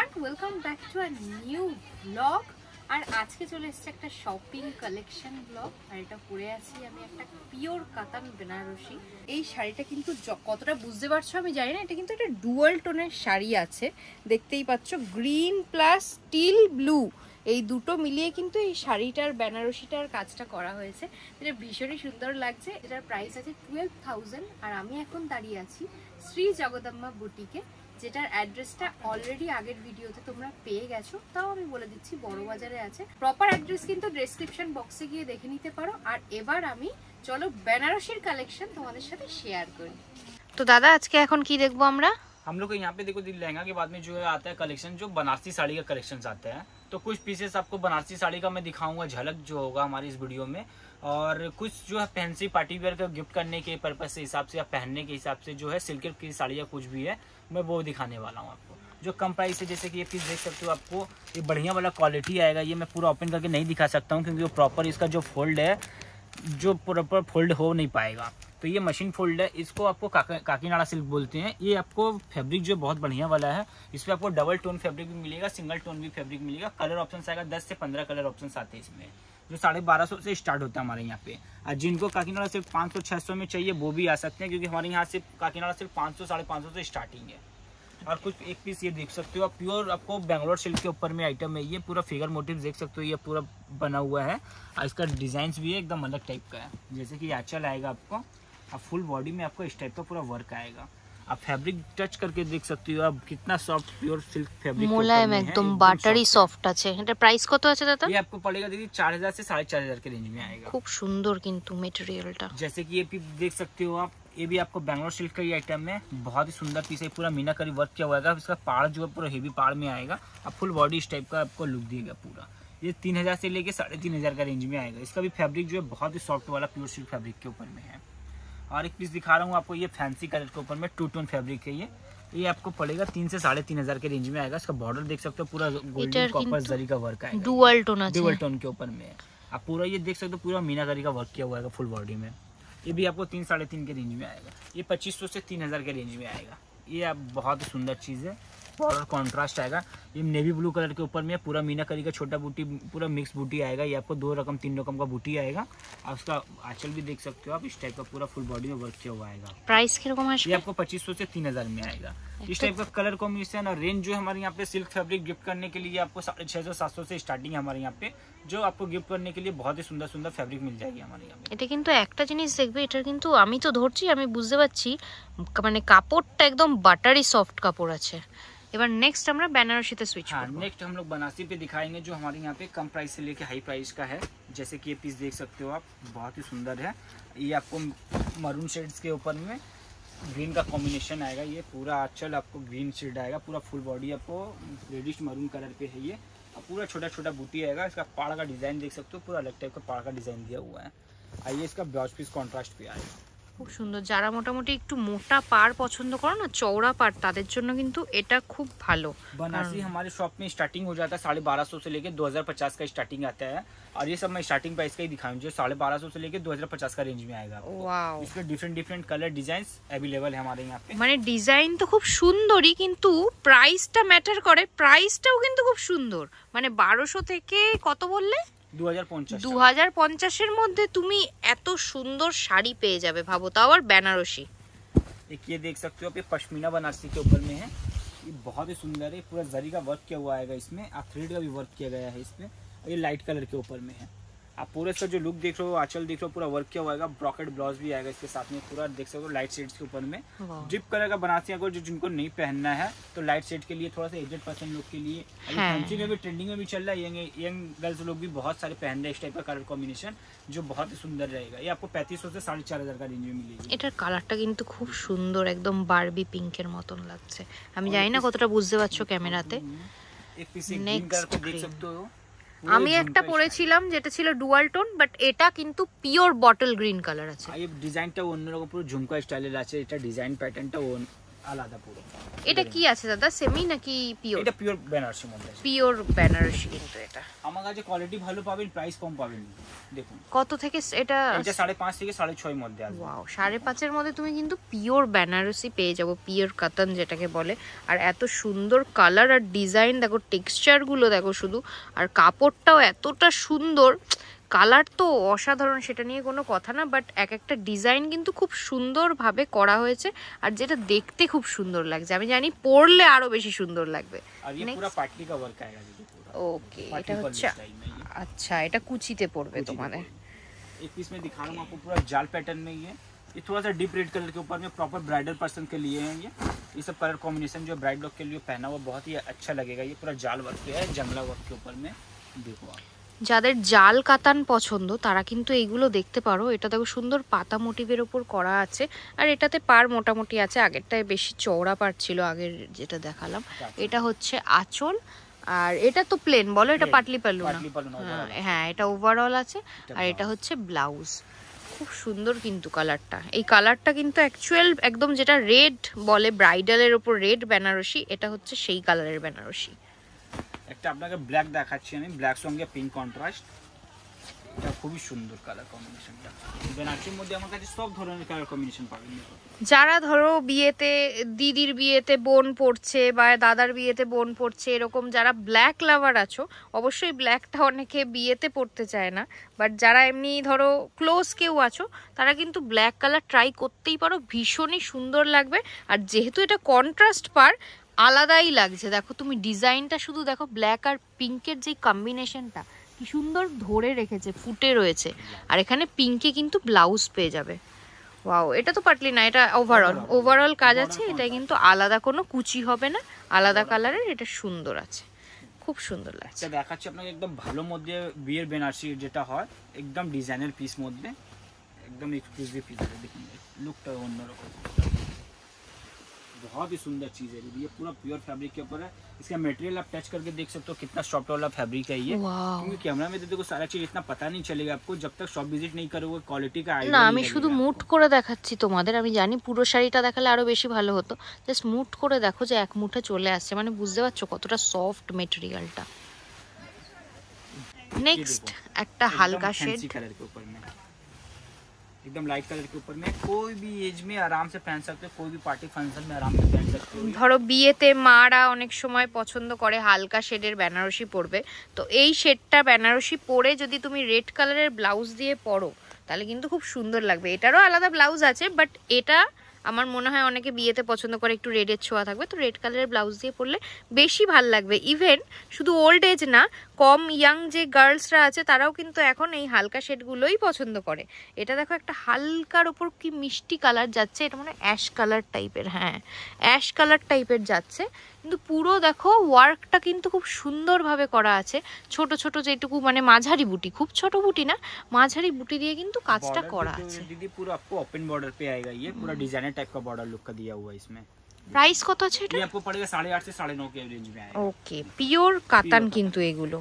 Everyone, welcome back to a new blog. আর আজকে চলে এসেছে একটা শপিং কালেকশন ব্লগ। আর এটা পরে আছি আমি একটা পিওর কাতান বেনারসি। এই শাড়িটা কিন্তু কতটা বুঝতে পারছো আমি জানি না, এটা কিন্তু একটা ডুয়াল টোনের শাড়ি আছে, দেখতেই পাচ্ছ। গ্রিন প্লাস স্টিল ব্লু এই দুটো মিলিয়ে কিন্তু এই শাড়িটার বেনারসিটার কাজটা করা হয়েছে। এটা ভীষণই সুন্দর লাগছে। এটার প্রাইস আছে 12,000। আর আমি এখন দাঁড়িয়ে আছি শ্রী জগদম্বা বুটিকে, যেটার অ্যাড্রেসটা অলরেডি আগের ভিডিওতে তোমরা পেয়ে গেছো, তাও আমি বলে দিচ্ছি বড় বাজারে আছে। প্রপার অ্যাড্রেস কিন্তু ডেসক্রিপশন বক্সে গিয়ে দেখে নিতে পারো। আর এবার আমি চলো বেনারসির কালেকশন তোমাদের সাথে শেয়ার করি। তো দাদা আজকে এখন কি দেখবো আমরা? हम लोग को यहाँ पे देखो लहंगा के बाद में जो है आता है कलेक्शन, जो बनारसी साड़ी का कलेक्शन आते हैं। तो कुछ पीसेस आपको बनारसी साड़ी का मैं दिखाऊंगा, झलक जो होगा हमारी इस वीडियो में। और कुछ जो है फैंसी पार्टी वेयर का गिफ्ट करने के पर्पज से हिसाब से या पहनने के हिसाब से जो है सिल्क की साड़ी या कुछ भी है, मैं वो दिखाने वाला हूँ आपको, जो कम प्राइस है। जैसे कि ये पीस देख सकते हो, आपको ये बढ़िया वाला क्वालिटी आएगा। ये मैं पूरा ओपन करके नहीं दिखा सकता हूँ क्योंकि वो प्रॉपर इसका जो फोल्ड है, जो प्रॉपर फोल्ड हो नहीं पाएगा। तो ये मशीन फोल्ड है, इसको आपको काकीनाड़ा सिल्क बोलते हैं। ये आपको फैब्रिक जो बहुत बढ़िया वाला है, इसमें आपको डबल टोन फैब्रिक भी मिलेगा, सिंगल टोन भी फैब्रिक मिलेगा। कलर ऑप्शन आएगा 10 से 15 कलर ऑप्शन आते हैं इसमें, जो 1250 से स्टार्ट होता है हमारे यहाँ पे। और जिनको काकीनाड़ा सिल्क 500-600 में चाहिए वो भी आ सकते हैं, क्योंकि हमारे यहाँ से काकीनाड़ा सिल्क 500-550 से स्टार्टिंग है। और कुछ एक पीस ये देख सकते हो आप, प्योर आपको बेंगलोर सिल्क के ऊपर में आइटम है। ये पूरा फिगर मोटिव देख सकते हो, ये पूरा बना हुआ है। और इसका डिजाइन भी है एकदम अलग टाइप का है। जैसे कि आंचल आएगा आपको, अब फुल बॉडी में आपको इस टाइप का पूरा वर्क आएगा। आप फैब्रिक टच करके देख सकते हो आप, कितना सॉफ्ट प्योर सिल्क फैब्रिक मुलायम एकदम बाटारी सॉफ्ट আছে। এটা প্রাইস কত আছে দাদা? ये आपको पड़ेगा दीदी 4000 से 4500 के रेंज में आएगा। खूब सुंदर কিন্তু মেটেরিয়ালটা। जैसे कि ये पीस देख सकते हो आप, ये भी आपको बेंगलोर सिल्क का ही आइटम है। बहुत ही सुंदर पीस है, पूरा मीनाकारी वर्क किया हुआ है। इसका पाड़ जो है पूरा हेवी पाड़ में आएगा। अब फुल बॉडी इस टाइप का आपको लुक देगा पूरा। ये 3000 से लेके 3500 का रेंज में आएगा। इसका भी फैब्रिक जो है बहुत ही सॉफ्ट वाला प्योर सिल्क फैब्रिक के ऊपर में है। और एक पीस दिखा रहा हूँ आपको, ये फैंसी कलर के ऊपर में 2 टोन फैब्रिक है। ये आपको पड़ेगा 3 से 3500 के रेंज में आएगा। इसका बॉर्डर देख सकते हो, पूरा गोल्डन कॉपर जरी का वर्क आएगा। डुअल टोन আছে, डुअल टोन के ऊपर में आप पूरा ये देख सकते हो, पूरा मीनाकारी का वर्क किया हुआ है फुल बॉडी में। ये भी आपको 3-3.5 के रेंज में आएगा। ये 2500 से 3000 के रेंज में आएगा। ये आप बहुत ही सुंदर चीज़ है। बॉर्डर कॉन्ट्रास्ट आएगा। ये नेवी ब्लू कलर के ऊपर में पूरा मीनाकारी का छोटा बूटी, पूरा मिक्स बूटी आएगा। ये आपको 2 रकम 3 रकम का बूटी आएगा। और उसका आंचल भी देख सकते हो आप, इस टाइप का पूरा फुल बॉडी में वर्क किया हुआ आएगा। प्राइस किरकम है? ये आपको 2500 से 3000 में आएगा। इस टाइप का कलर कॉम्बिनेशन और रेंज जो हमारे यहाँ पे सिल्क फैब्रिक गिफ्ट करने के लिए आपको 650-700 से स्टार्टिंग है हमारे यहाँ पे, जो आपको गिफ्ट करने के लिए बहुत ही सुंदर सुंदर फैब्रिक मिल जाएगी हमारे यहाँ पे। এটা কিন্তু একটা জিনিস দেখবে, এটা কিন্তু আমি তো ধরছি, আমি বুঝতে পারছি মানে কাপড়টা একদম বাটারি সফট কাপড় আছে। এবার নেক্সট আমরা বেনারসিতে সুইচ করব। नेक्स्ट हम लोग बनारसी पे दिखाएंगे, जो हमारे यहाँ पे कम प्राइस से लेके हाई प्राइस का है। जैसे कि ये पीस देख सकते हो आप, बहुत ही सुंदर है। ये आपको मरून शेड्स के ऊपर में ग्रीन का कॉम्बिनेशन आएगा। ये पूरा आंचल आपको ग्रीन शेड आएगा, पूरा फुल बॉडी आपको रेडिश मरून कलर पे है। ये पूरा छोटा छोटा बूटी आएगा। इसका पाड़ का डिजाइन देख सकते हो, पूरा अलग टाइप का पाड़ का डिजाइन दिया हुआ है। आइए इसका ब्लाउज पीस कॉन्ट्रास्ट पे आएगा। খুব সুন্দর। যারা মোটামুটি একটু মোটা পাড় পছন্দ করো না, চওড়া পাড়, তাদের জন্য কিন্তু এটা খুব ভালো। बनारसी हमारे शॉप में स्टार्टिंग हो जाता है 1250 से लेके 2050 का स्टार्टिंग आता है। और ये सब मैं स्टार्टिंग प्राइस का ही दिखाऊं, जो 1250 से लेके 2050 का रेंज में आएगा। ওয়াও, इसमें different different colour design available है हमारे यहाँ पे। মানে ডিজাইন তো খুব সুন্দরই, কিন্তু প্রাইসটা ম্যাটার করে। প্রাইসটাও কিন্তু খুব সুন্দর, মানে 1200 থেকে কত বললে? 2050 এর মধ্যে তুমি এত সুন্দর শাড়ি পেয়ে যাবে, ভাবো, তাও আবার বেনারসি। एक ये देख सकते हो आप, ये पश्मीना बनारसी के ऊपर में है। ये बहुत ही सुंदर है, पूरा जरी का वर्क किया हुआ आएगा इसमें। आप थ्रेड का भी वर्क किया गया है इसमें। ये लाइट कलर के ऊपर में है। आप पूरे इसका जो लुक देख रहे हो, आंचल देख रहे हो, पूरा वर्क किया हुआ आएगा। ब्रॉकेट ब्लाउज भी आएगा इसके साथ में। पूरा देख सकते हो लाइट शेड्स के ऊपर में ड्रिप कलर का बनारसी। अगर जो जिनको नहीं पहनना है तो लाइट शेड के लिए, थोड़ा सा एजेड पर्सन लोग के लिए, फैंसी में भी ट्रेंडिंग में भी चल रहा है। यंग गर्ल्स लोग भी बहुत सारे पहन रहे हैं इस टाइप का कलर कॉम्बिनेशन, जो बहुत ही सुंदर रहेगा। ये आपको 3500 से 4500 का रेंज में मिलेगी। এটার কালারটা কিন্তু খুব সুন্দর, একদম বারবি পিঙ্কের মতন লাগছে। আমি জানি না কতটা বুঝতে পারছো ক্যামেরাতে। एक पीस ग्रीन कलर पे देख सकते हो। আমি একটা পরেছিলাম যেটা ছিল ডুয়াল টোন, বাট এটা কিন্তু পিওর বটল গ্রিন কালার আছে। এই ডিজাইনটা অন্যরকম, পুরো ঝুমকা স্টাইলের আছে। এটা ডিজাইন প্যাটার্নটা আলাদা পুরো। এটা কি আছে দাদা, সেমি নাকি পিওর? এটা পিওর বেনারসি মধ্যে, পিওর বেনারসি। কিন্তু এটা আমার কাছে কোয়ালিটি ভালো পাবেন, প্রাইস কম পাবেন। দেখুন কত থেকে এটা? এটা 5.5 থেকে 6.5 মধ্যে আসবে। ওয়াও, 5.5 এর মধ্যে তুমি কিন্তু পিওর বেনারসি পেয়ে যাবো, পিওর কাতান যেটাকে বলে। আর এত সুন্দর কালার আর ডিজাইন দেখো, টেক্সচার গুলো দেখো শুধু, আর কাপড়টাও এতটা সুন্দর, কালার তো অসাধারণ, সেটা নিয়ে কোনো কথা না, বাট এক একটা ডিজাইন কিন্তু খুব সুন্দরভাবে করা হয়েছে, আর যেটা দেখতে খুব সুন্দর লাগছে। আমি জানি পরলে আরো বেশি সুন্দর লাগবে। আর ये पूरा पार्टी का वर्क आएगा जी पूरा। ओके, এটা হচ্ছে আচ্ছা, এটা কুচিতে পড়বে তোমাদের। एक पीस में दिखा रहा हूँ आपको, पूरा जाल पैटर्न में ये थोड़ा सा डीप रेड कलर के ऊपर में प्रॉपर ब्राइडल पर्सन के लिए है। ये सब कलर कॉम्बिनेशन जो ब्राइड लोग के लिए पहना हुआ बहुत ही अच्छा लगेगा। ये पूरा जाल वर्क पे है, जंगला वर्क के ऊपर में। देखो आप যাদের জাল কাতান পছন্দ তারা কিন্তু এইগুলো দেখতে পারো। এটা দেখো সুন্দর পাতা মোটিভের উপর করা আছে, আর এটাতে পার মোটামুটি আছে, আগেরটায় বেশি চওড়া পার ছিল আগের যেটা দেখালাম। এটা হচ্ছে আঁচল, আর এটা তো প্লেন বলো, এটা পাটলি পাল্লু না? হ্যাঁ, এটা ওভারঅল আছে, আর এটা হচ্ছে ব্লাউজ। খুব সুন্দর কিন্তু কালারটা, এই কালারটা কিন্তু অ্যাকচুয়াল একদম যেটা রেড বলে ব্রাইডালের উপর রেড বেনারসি, এটা হচ্ছে সেই কালারের বেনারসি। একটা আপনাকে ব্ল্যাক দেখাচ্ছি আমি, ব্ল্যাক সঙ্গে পিঙ্ক কন্ট্রাস্ট, এটা খুবই সুন্দর কালার কম্বিনেশনটা। বেনারসির মধ্যে আমার কাছে সব ধরনের কালার কম্বিনেশন পাবেন। যারা ধরো বিয়েতে, দিদির বিয়েতে বোন পড়ছে বা দাদার বিয়েতে বোন পড়ছে, এরকম যারা ব্ল্যাক লাভার আছো, অবশ্যই ব্ল্যাকটা অনেকে বিয়েতে পড়তে চায় না, বাট যারা এমনি ধরো ক্লোজ কেউ আছো তারা কিন্তু ব্ল্যাক কালার ট্রাই করতেই পারো, ভীষণই সুন্দর লাগবে। আর যেহেতু এটা কন্ট্রাস্ট পার, আলাদাই লাগছে। দেখো তুমি ডিজাইনটা শুধু দেখো, ব্ল্যাক আর পিঙ্কের যে কম্বিনেশনটা কি সুন্দর ধরে রেখেছে, ফুটে রয়েছে। আর এখানে পিঙ্কে কিন্তু ব্লাউজ পেয়ে যাবে। ওয়াও, এটা তো পাটলি না, এটা ওভারঅল কাজ আছে। এটা কিন্তু আলাদা কোনো কুচি হবে না, আলাদা কালারের, এটা সুন্দর আছে, খুব সুন্দর লাগছে। এটা দেখাচ্ছি আপনাকে একদম ভালো মধ্যে বিয়ের বেনারসি যেটা হয়, একদম ডিজাইনের পিস মধ্যে, একদম এক্সক্লুসিভ পিস है। देखिए लुकটা অন্যরকম, बहुत ही सुंदर चीज है। ये पूरा प्योर फैब्रिक के ऊपर है। इसका मटेरियल आप टच करके देख सकते हो कितना सॉफ्ट वाला फैब्रिक है ये। क्योंकि कैमरा में तो देखो सारा चीज इतना पता नहीं चलेगा आपको, जब तक शॉप विजिट नहीं करोगे क्वालिटी का आइडिया না। আমি শুধু মুট করে দেখাচ্ছি তোমাদের, আমি জানি পুরো শাড়িটা দেখালে আরো বেশি ভালো হতো, জাস্ট মুট করে দেখো যে এক মুঠে চলে আসছে, মানে বুঝতে পারছো কতটা সফট মেটেরিয়ালটা। নেক্সট একটা হালকা শেড कलर के ऊपर में, एकदम लाइट कलर के ऊपर में, कोई भी एज में आराम से पहन सकते हो, कोई भी पार्टी फंक्शन में आराम से पहन सकते हो। ধরো বিয়েতে মারা অনেক সময় পছন্দ করে হালকা শেডের বেনারসি পরবে, তো এই শেডটা বেনারসি পরে যদি তুমি রেড কালারের ব্লাউজ দিয়ে পরো তাহলে কিন্তু খুব সুন্দর লাগবে। এটারও আলাদা ব্লাউজ আছে, বাট এটা আমার মনে হয় অনেকে বিয়েতে পছন্দ করে একটু রেডের ছোঁয়া থাকবে, তো রেড কালারের ব্লাউজ দিয়ে পরলে বেশি ভাল লাগবে। ইভেন শুধু ওল্ড এজ না, কম ইয়াং যে গার্লসরা আছে তারাও কিন্তু এখন এই হালকা শেডগুলোই পছন্দ করে। এটা দেখো একটা হালকার ওপর কি মিষ্টি কালার যাচ্ছে, এটা মানে অ্যাশ কালার টাইপের, হ্যাঁ অ্যাশ কালার টাইপের যাচ্ছে, কিন্তু পুরো দেখো ওয়ার্কটা কিন্তু খুব সুন্দরভাবে করা আছে। ছোট ছোট যেটুকু মানে মাঝারি বুটি, খুব ছোট বুটি না, মাঝারি বুটি দিয়ে কিন্তু কাজটা করা আছে। दीदी पूरा आपको ओपन बॉर्डर पे आएगा, ये पूरा डिजाइनर टाइप का बॉर्डर लुक का दिया हुआ है इसमें। প্রাইস কত আছে এটা? ये आपको पड़ेगा 8.5 से 9.5 के रेंज में आएगा। ওকে, পিওর কাতান কিন্তু এগুলো।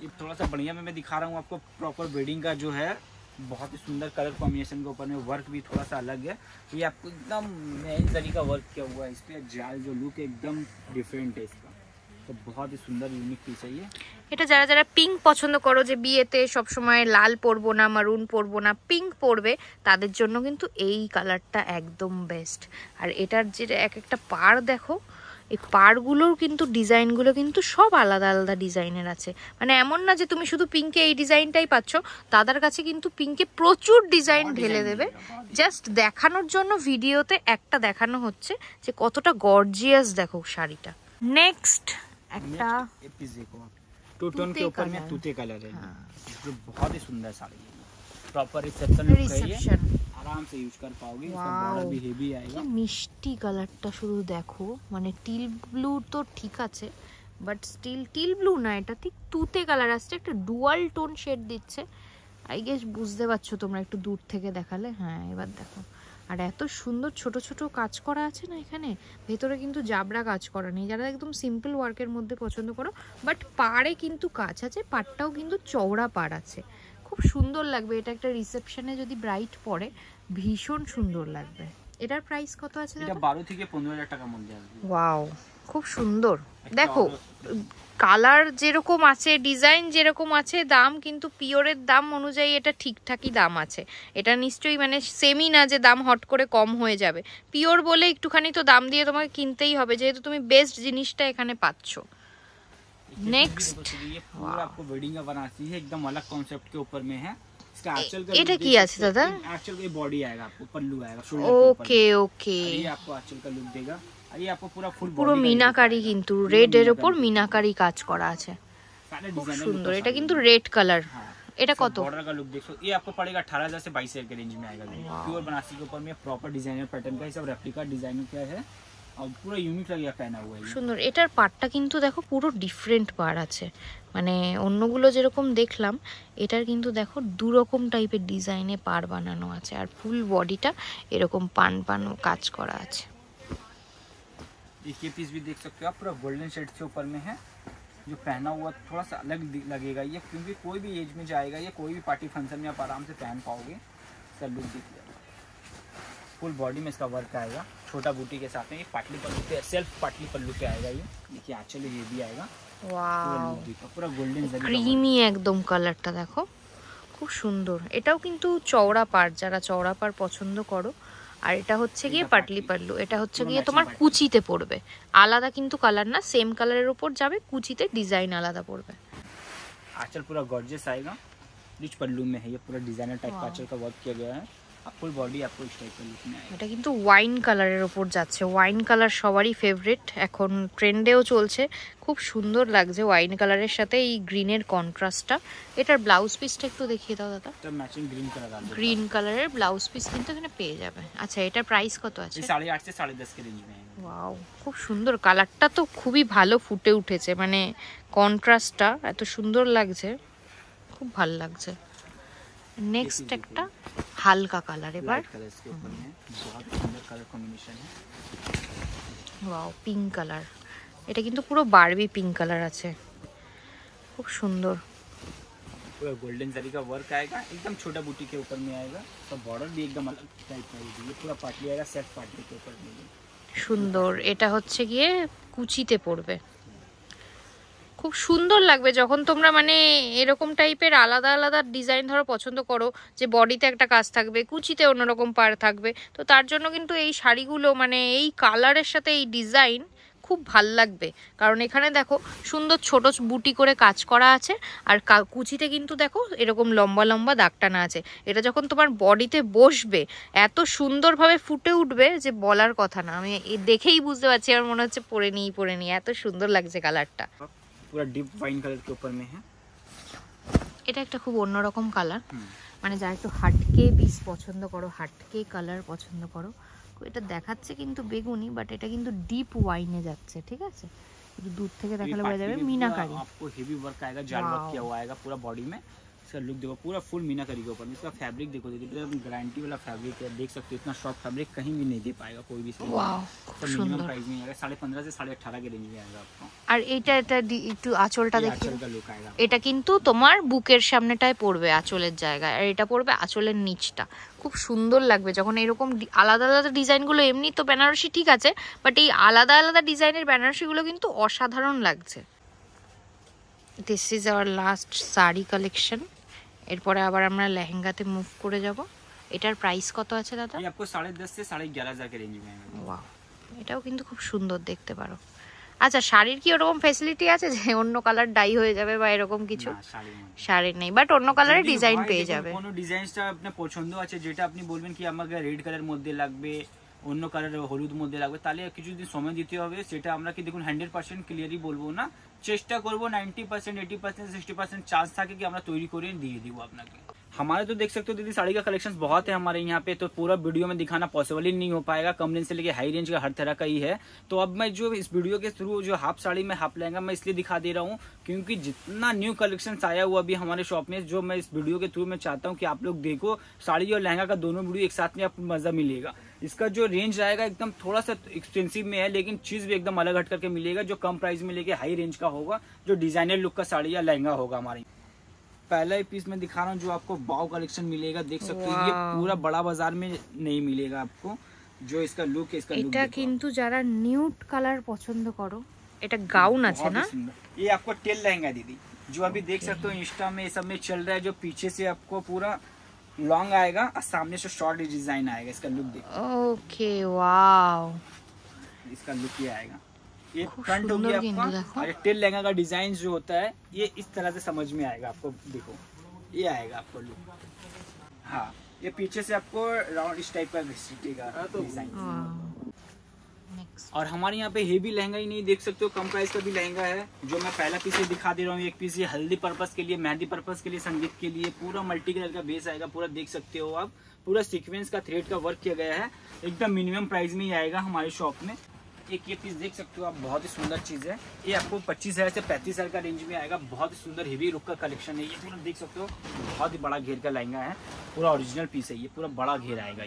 ये थोड़ा सा बढ़िया में मैं दिखा रहा हूँ आपको, प्रॉपर ब्रीडिंग का जो है बहुत ही सुंदर कलर कॉम्बिनेशन के ऊपर में, वर्क भी थोड़ा सा अलग है। ये आपको एकदम नए तरीका वर्क किया हुआ है इस पे, जाल जो लुक है एकदम डिफरेंट है इसका, तो बहुत ही सुंदर यूनिक पीस है ये। এটা যারা যারা পিঙ্ক পছন্দ করো, যে বিয়েতে সবসময় লাল পরবো না, মারুন পরবো না, পিঙ্ক পরবে, তাদের জন্য কিন্তু এই কালারটা একদম বেস্ট। আর এটার যে এক একটা পার দেখো, এই পারগুলোর কিন্তু ডিজাইনগুলো কিন্তু সব আলাদা আলাদা ডিজাইনের আছে, মানে এমন না যে তুমি শুধু পিঙ্কে এই ডিজাইনটাই পাচ্ছ, তাদের কাছে কিন্তু পিঙ্কে প্রচুর ডিজাইন ঢেলে দেবে। জাস্ট দেখানোর জন্য ভিডিওতে একটা দেখানো হচ্ছে যে কতটা গর্জিয়াস দেখো শাড়িটা। নেক্সট একটা टू टोन के ऊपर में तूते कलर है, जो बहुत ही सुंदर साड़ी है, प्रॉपर रिसेप्शन लुक है ये, आराम से यूज कर पाओगे। इसका बॉर्डर भी हेवी आएगा। মিষ্টি কালারটা শুধু দেখো, মানে টিল ব্লু তো ঠিক আছে, বাট স্টিল টিল ব্লু না, এটা ঠিক তুতে কালার আসছে, একটা ডুয়াল টোন শেড দিচ্ছে। আই গেস বুঝতে পারছো তোমরা একটু দূর থেকে দেখালে, হ্যাঁ এবার দেখো। আর এত সুন্দর ছোট ছোট কাজ করা আছে না এখানে, ভেতরে কিন্তু জাবরা কাজ করা নেই। যারা একদম সিম্পল ওয়ার্কের মধ্যে পছন্দ করো, বাট পাড়ে কিন্তু কাজ আছে, পাড়টাও কিন্তু চওড়া পাড় আছে, খুব সুন্দর লাগবে। এটা একটা রিসেপশনে যদি ব্রাইট পরে ভীষণ সুন্দর লাগবে। এটার প্রাইস কত আছে দাদা? এটা 12 থেকে 15,000 টাকার মধ্যে আসবে। ওয়াও, খুব সুন্দর। দেখো কালার যেরকম আছে, ডিজাইন যেরকম আছে, দাম কিন্তু পিওরের দাম অনুযায়ী এটা ঠিকঠাকই দাম আছে। এটা নিশ্চয়ই মানে সেমই না যে দাম হট করে কম হয়ে যাবে। পিওর বলে একটুখানি তো দাম দিয়ে তোমাকে কিনতেই হবে, যেহেতু তুমি বেস্ট জিনিসটা এখানে পাচ্ছ। नेक्स्ट ये पूरा आपको वेडिंग का बनारसी है, एकदम अलग कॉन्सेप्ट के ऊपर में है। इसका आंचल का এটা কি আছে দাদা? आंचल का बॉडी आएगा, आपको पल्लू आएगा, ओके ओके, ये आपको आंचल का लुक देगा। ये आपको पूरा फुल পুরো মিনাকারি, কিন্তু রেড এর উপর মিনাকারি কাজ করা আছে, খুব সুন্দর। এটা কিন্তু রেড কালার। এটা কত? बॉर्डर का लुक देखो, ये आपको पड़ेगा 18,000 से 22,000 के रेंज में आएगा। प्योर बनारसी के ऊपर में प्रॉपर डिजाइनर पैटर्न का, ये सब रेप्लिका डिजाइनर क्या है और पूरा यूनिक लगेगा पहना हुआ है। সুন্দর। এটার পাড়টা কিন্তু দেখো পুরো ডিফারেন্ট পাড় আছে, মানে অন্যগুলো যেরকম দেখলাম এটার কিন্তু দেখো দু রকম টাইপের ডিজাইনে পাড় বানানো আছে, আর ফুল বডিটা এরকম পান পান কাজ করা আছে। ये पीस भी देख सकते हो आप, पूरा गोल्डन शेड के ऊपर में है। जो पहना हुआ थोड़ा सा अलग लगेगा ये, क्योंकि कोई भी एज में जाएगा, ये कोई भी पार्टी फंक्शन में आप आराम से पहन पाओगे। इसका लुक देखिए, फुल बॉडी में इसका वर्क आएगा, छोटा बूटी के साथ में। ये पाटली पल्लू पे, सेल्फ पाटली पल्लू पे आएगा। ये देखिए आंचल ये भी आएगा। ওয়াও, पूरा गोल्डन ক্রিমি একদম কালারটা দেখো, খুব সুন্দর। এটাও কিন্তু চওড়া পাড়, যারা চওড়া পাড় পছন্দ করো। আর এটা হচ্ছে গিয়ে পাটলি পাল্লু, এটা হচ্ছে গিয়ে তোমার কুচিতে পড়বে, আলাদা কিন্তু কালার না, সেম কালারের উপর যাবে, কুচিতে ডিজাইন আলাদা পড়বে। आंचल पूरा गॉर्जियस आएगा, रिच पल्लू में है। ये पूरा डिजाइनर टाइप का आंचल का वर्क किया गया है। फुल बॉडी आपको इस टाइप का लुक में आएगा। এটা কিন্তু ওয়াইন কালারের উপর যাচ্ছে। ওয়াইন কালার সবারই ফেভারিট, এখন ট্রেন্ডেও চলছে, খুব সুন্দর লাগছে ওয়াইন কালারের সাথে এই গ্রিনের কন্ট্রাস্টটা। এটার ব্লাউজ পিসটা একটু দেখিয়ে দাও দাদা। এটা ম্যাচিং গ্রিন কালার আছে, গ্রিন কালারের ব্লাউজ পিস কিন্তু এখানে পেয়ে যাবে। আচ্ছা, এটার প্রাইস কত আছে? 8.5 से 10.5 के रेंज में है। ওয়াও, খুব সুন্দর। কালারটা তো খুবই ভালো ফুটে উঠেছে, মানে কন্ট্রাস্টটা এত সুন্দর লাগছে, খুব ভালো লাগছে। নেক্সট একটা হালকা কালার, এবার कलर इसके ऊपर में है, बहुत सुंदर कलर कॉम्बिनेशन है। Wow, pink colour. এটা কিন্তু পুরো বারবি পিঙ্ক কালার আছে, খুব সুন্দর। पूरा गोल्डन जरी का वर्क आएगा, एकदम छोटा बूटी के ऊपर में आएगा। तो बॉर्डर भी एकदम अलग टाइप का है। ये पूरा पाटली आएगा, सेट पाटली के ऊपर में সুন্দর। এটা হচ্ছে গিয়ে কুচিতে পড়বে, খুব সুন্দর লাগবে যখন তোমরা মানে এরকম টাইপের আলাদা আলাদা ডিজাইন ধরো পছন্দ করো, যে বডিতে একটা কাজ থাকবে, কুচিতে অন্যরকম পাড় থাকবে, তো তার জন্য কিন্তু এই শাড়িগুলো মানে এই কালারের সাথে এই ডিজাইন খুব ভাল লাগবে। কারণ এখানে দেখো সুন্দর ছোট বুটি করে কাজ করা আছে, আর কুচিতে কিন্তু দেখো এরকম লম্বা লম্বা দাগ টানা আছে। এটা যখন তোমার বডিতে বসবে এত সুন্দরভাবে ফুটে উঠবে যে বলার কথা না। আমি দেখেই বুঝতে পারছি, আমার মনে হচ্ছে পরে নিই, এত সুন্দর লাগছে কালারটা। पूरा डीप वाइन कलर के ऊपर में है। এটা একটা খুব অন্যরকম কালার, মানে যারা একটু হাটকে পিস পছন্দ করো, হাটকে কালার পছন্দ করো। এটা দেখাচ্ছে কিন্তু বেগুনি, বাট এটা কিন্তু ডিপ ওয়াইনে যাচ্ছে, ঠিক আছে? একটু দূর থেকে দেখালে বোঝা যাবে मीनाकारी। आपको हेवी वर्क आएगा, जाल वर्क किया हुआ आएगा पूरा बॉडी में। इसका लुक देखो, पूरा फुल मीनाकारी के ऊपर में। इसका फैब्रिक देखो, एकदम गारंटी वाला फैब्रिक है, देख सकते हो। इतना सॉफ्ट फैब्रिक कहीं भी नहीं दे पाएगा कोई भी। वाओ, मिनिमम प्राइस में आएगा, 15.5 से 18.5 के रेंज में आएगा आपको। আর এটা একটু আঁচলটা দেখি। आंचल का लुक आएगा। এটা কিন্তু তোমার বুকের সামনেটায় পড়বে, আঁচলের জায়গায়, আর এটা পড়বে আঁচলের নিচটা। খুব সুন্দর লাগবে যখন এরকম আলাদা আলাদা ডিজাইনগুলো। এমনি তো বেনারসি ঠিক আছে, বাট এই আলাদা আলাদা ডিজাইনের বেনারসিগুলো কিন্তু অসাধারণ লাগছে। This is our last sari collection. এরপরে আবার আমরা লেহেঙ্গাতে মুভ করে যাব। এটার প্রাইস কত আছে দাদা? ये आपको 10.5 से 11.5 के रेंज में आएगा। ওয়াও, এটাও কিন্তু খুব সুন্দর, দেখতে পারো। আচ্ছা, শাড়ির কি ওরকম ফ্যাসিলিটি আছে যে অন্য কালার ডাই হয়ে যাবে বা এরকম কিছু? শাড়ির নেই, বাট অন্য কালারের ডিজাইন পেয়ে যাবে। কোনো ডিজাইনটা আপনি পছন্দ আছে, যেটা আপনি বলবেন কি আমাকে রেড কালার মধ্যে লাগবে, অন্য কালার হলুদ মধ্যে লাগবে, তাহলে কিছুদিন সময় দিতে হবে। সেটা আমরা কি দেখুন 100% ক্লিয়ারই বলবো না, চেষ্টা করবো 90%, 80%, 60% চান্স থাকে কি আমরা তৈরি করে দিয়ে দিব আপনাকে। हमारे तो देख सकते हो दीदी, साड़ी का कलेक्शन बहुत है हमारे यहाँ पे, तो पूरा वीडियो में दिखाना पॉसिबल ही नहीं हो पाएगा। कम रेंज से लेके हाई रेंज का हर तरह का ही है। तो अब मैं जो इस वीडियो के थ्रू जो हाफ साड़ी में हाफ लहंगा मैं इसलिए दिखा दे रहा हूँ, क्योंकि जितना न्यू कलेक्शन आया हुआ अभी हमारे शॉप में, जो मैं इस वीडियो के थ्रू में चाहता हूँ कि आप लोग देखो, साड़ी और लहंगा का दोनों वीडियो एक साथ में आपको मजा मिलेगा। इसका जो रेंज आएगा एकदम थोड़ा सा एक्सपेंसिव में है, लेकिन चीज भी एकदम अलग हट करके मिलेगा, जो कम प्राइस में लेके हाई रेंज का होगा, जो डिजाइनर लुक का साड़ी या लहंगा होगा हमारे। पहला ही पीस में दिखा रहा हूँ, जो आपको बाव कलेक्शन मिलेगा, देख सकते हो। ये पूरा बड़ा बाजार में नहीं मिलेगा आपको। जो इसका लुक है, इसका लुक এটা কিন্তু যারা নিউড কালার পছন্দ করো, এটা গাউন আছে না? ये आपको टेल लहंगा दीदी, जो अभी देख सकते हो इंस्टा में सब में चल रहा है, जो पीछे से आपको पूरा लॉन्ग आएगा और सामने से शॉर्ट डिजाइन आएगा। इसका लुक देखो। ओके, वाओ, इसका लुक ये आएगा। ये फ्रंट हो गया आपका, और टेल लहंगा का डिजाइन जो होता है ये इस तरह से समझ में आएगा आपको। देखो ये आएगा आपको लुक। हाँ, ये पीछे से आपको राउंड इस टाइप का डिजाइन। और हमारे यहाँ पे हेवी लहंगा ही नहीं, देख सकते हो कम प्राइस का भी लहंगा है, जो मैं पहला पीस दिखा दे रहा हूँ। एक पीस ये हल्दी पर्पस के लिए, मेहंदी पर्पस के लिए, संगीत के लिए, पूरा मल्टी कलर का बेस आएगा। पूरा देख सकते हो आप, पूरा सीक्वेंस का थ्रेड का वर्क किया गया है। एकदम मिनिमम प्राइस में ही आएगा हमारे शॉप में। एक ये पीस देख सकते हो आप, बहुत ही सुंदर चीज है। ये आपको 25,000 से 35,000 का रेंज में आएगा। बहुत ही सुंदर हेवी लुक का कलेक्शन है ये। पूरा देख सकते हो, बहुत ही बड़ा घेर का लहंगा है, पूरा ओरिजिनल पीस है ये, पूरा बड़ा घेर आएगा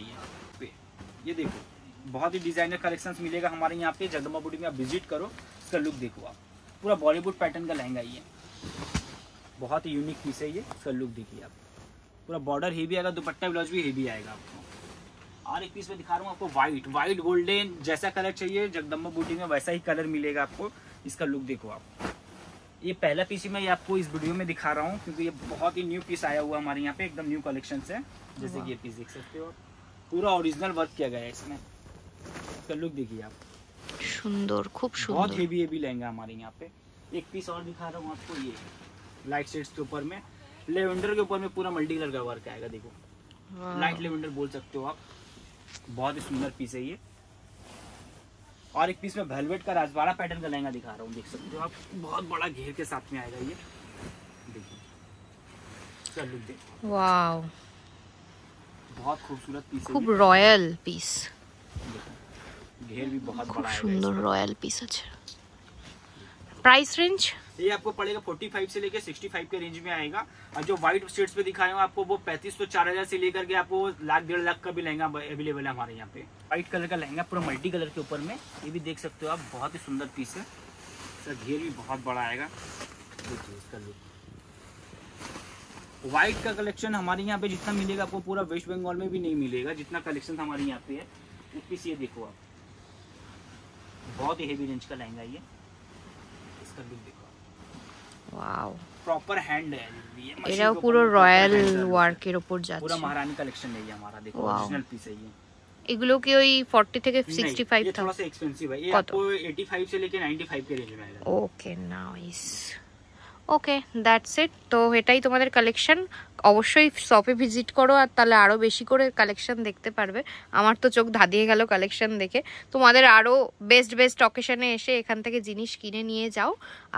ये देखो, बहुत ही डिजाइनर कलेक्शंस मिलेगा हमारे यहाँ पे। जगदम्बा बुटीक में आप विजिट करो। इसका लुक देखो आप, पूरा बॉलीवुड पैटर्न का लहंगा ये, बहुत ही यूनिक पीस है ये। इसका लुक देखिए आप, पूरा बॉर्डर हेवी आएगा, दुपट्टा ब्लाउज भी हेवी आएगा आपको। और एक पीस में दिखा रहा हूँ आपको, व्हाइट गोल्डन, जैसा कलर चाहिए जगदम्बा बुटीक में वैसा ही कलर मिलेगा आपको। इसका लुक देखो आप। ये पहला पीस ही मैं आपको इस वीडियो में दिखा रहा हूँ, क्योंकि ये बहुत ही न्यू पीस आया हुआ हमारे यहाँ पे, एकदम न्यू कलेक्शन है। जैसे कि ये पीस देख सकते हो, पूरा ओरिजिनल वर्क किया गया है इसमें। इसका लुक देखिए आप, सुंदर, खूब सुंदर, बहुत हेवी लहंगा हमारे यहाँ पे। एक पीस और दिखा रहा हूँ आपको, ये लाइट शेड्स के ऊपर में, लेवेंडर के ऊपर में पूरा मल्टी कलर का वर्क आएगा। देखो, लाइट लेवेंडर बोल सकते हो आप, बहुत ही सुंदर पीस है ये। और एक पीस में वेलवेट का राजवाड़ा पैटर्न का लहंगा दिखा रहा हूँ, देख सकते हो आप, बहुत बड़ा घेर के साथ में आएगा ये। देखिए इसका लुक देखो, वाओ, बहुत खूबसूरत पीस है, खूब रॉयल पीस। घेर भी बहुत खूब बड़ा है, सुंदर रॉयल पीस আছে। प्राइस रेंज ये आपको पड़ेगा 45 से लेकर 65 के रेंज में आएगा। और जो व्हाइट शेड्स पे दिखाए हूँ आपको, वो 35 तो 4,000 से लेकर के आपको 1,00,000-1,50,000 का भी लहंगा अवेलेबल है हमारे यहाँ पे। व्हाइट कलर का लहंगा पूरा मल्टी कलर के ऊपर में, ये भी देख सकते हो आप, बहुत ही सुंदर पीस है। इसका घेर भी बहुत बड़ा आएगा। देखिए इसका लुक। व्हाइट का कलेक्शन हमारे यहाँ पे जितना मिलेगा आपको पूरा वेस्ट बंगाल में भी नहीं मिलेगा, जितना कलेक्शन हमारे यहाँ पे है। एक पीस ये देखो आप, बहुत ही हेवी रेंज का लहंगा ये। इसका लुक देखो, वाओ, प्रॉपर हैंड है ये, এটাও পুরো রয়্যাল ওয়ার্কের উপর যাচ্ছে, पूरा महारानी कलेक्शन है ये हमारा। देखो ओरिजिनल पीस है ये। এগুলো কি ওই 40 থেকে 65 ये थोड़ा सा एक्सपेंसिव है, ये आपको 85 से लेके 95 के रेंज में आएगा। Okay, nice. Okay, that's it. তো এটাই তোমাদের কালেকশন। অবশ্যই শপে ভিজিট করো, আর তাহলে আরও বেশি করে কালেকশন দেখতে পারবে। আমার তো চোখ ধাঁধিয়ে গেল কালেকশন দেখে। তোমাদের আরও বেস্ট অকেশনে এসে এখান থেকে জিনিস কিনে নিয়ে যাও।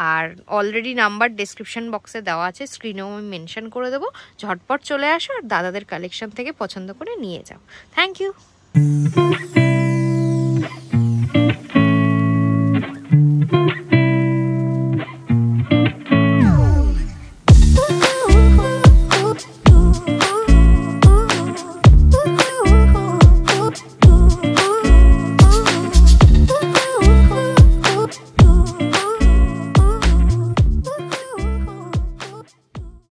আর অলরেডি নাম্বার ডেসক্রিপশন বক্সে দেওয়া আছে, স্ক্রিনেও আমি মেনশন করে দেবো। ঝটপট চলে আসো আর দাদাদের কালেকশন থেকে পছন্দ করে নিয়ে যাও। Thank you.